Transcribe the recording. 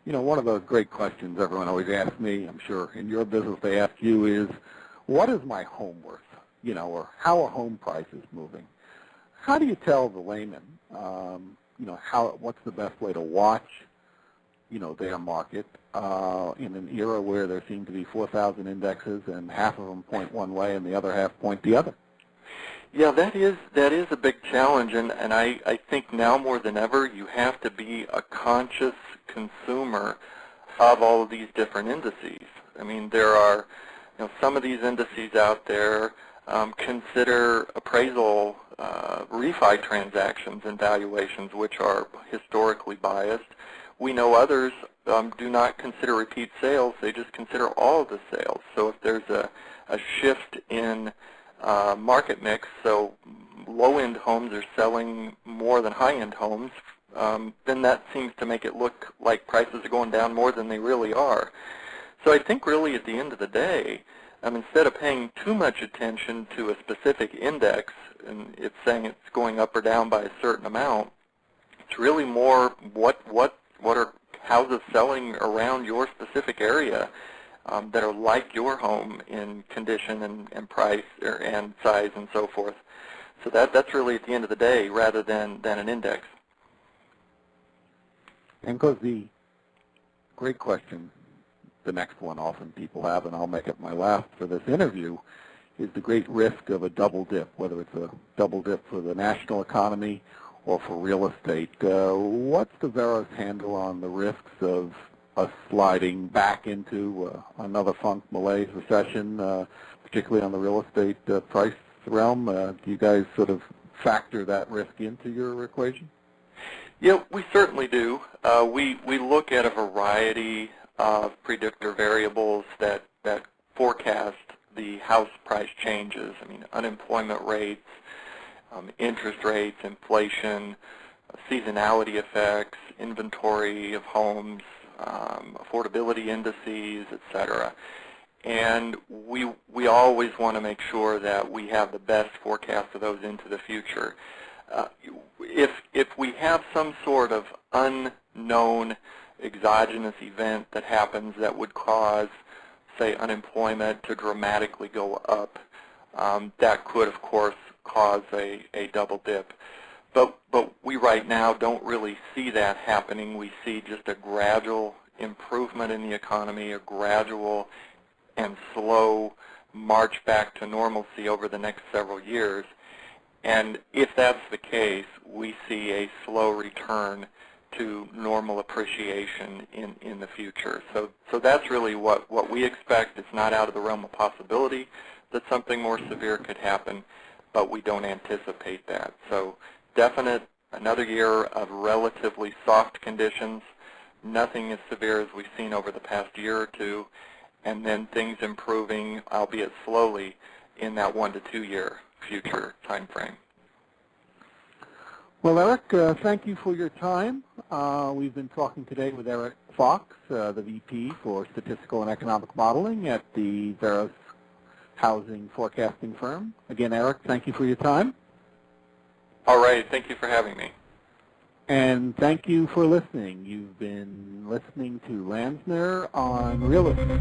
One of the great questions everyone always asks me, I'm sure in your business they ask you, is what is my home worth? Or how are home prices moving? How do you tell the layman, what's the best way to watch, their market in an era where there seem to be 4,000 indexes and half of them point one way and the other half point the other? Yeah, that is a big challenge, and I think now more than ever you have to be a conscious consumer of all of these different indices. I mean, there are some of these indices out there consider appraisal refi transactions and valuations, which are historically biased. We know others do not consider repeat sales. They just consider all of the sales. So if there's a shift in market mix, so low-end homes are selling more than high-end homes, then that seems to make it look like prices are going down more than they really are. So I think really at the end of the day, instead of paying too much attention to a specific index and it's saying it's going up or down by a certain amount, it's really more what are houses selling around your specific area that are like your home in condition and price and size and so forth. So that's really at the end of the day rather than an index. And because the great question, the next one often people have, and I'll make it my last for this interview, is the great risk of a double dip, whether it's a double dip for the national economy or for real estate. What's the Veros handle on the risks of us sliding back into another funk malaise recession, particularly on the real estate price realm? Do you guys sort of factor that risk into your equation? Yeah, we certainly do. We look at a variety of predictor variables that forecast the house price changes. Unemployment rates, interest rates, inflation, seasonality effects, inventory of homes, affordability indices, etc. And we always want to make sure that we have the best forecast of those into the future. If we have some sort of unknown exogenous event that happens that would cause, say, unemployment to dramatically go up, that could, of course, cause a double dip. But we right now don't really see that happening. We see just a gradual improvement in the economy, a gradual and slow march back to normalcy over the next several years. And if that's the case, we see a slow return to normal appreciation in the future. So that's really what we expect. It's not out of the realm of possibility that something more severe could happen, but we don't anticipate that. So definite another year of relatively soft conditions, nothing as severe as we've seen over the past year or two, and then things improving, albeit slowly, in that 1 to 2 year future time frame. Well, Eric, thank you for your time. We've been talking today with Eric Fox, the VP for Statistical and Economic Modeling at the Veros Housing Forecasting Firm. Again, Eric, thank you for your time. All right. Thank you for having me. And thank you for listening. You've been listening to Lansner on Real Estate.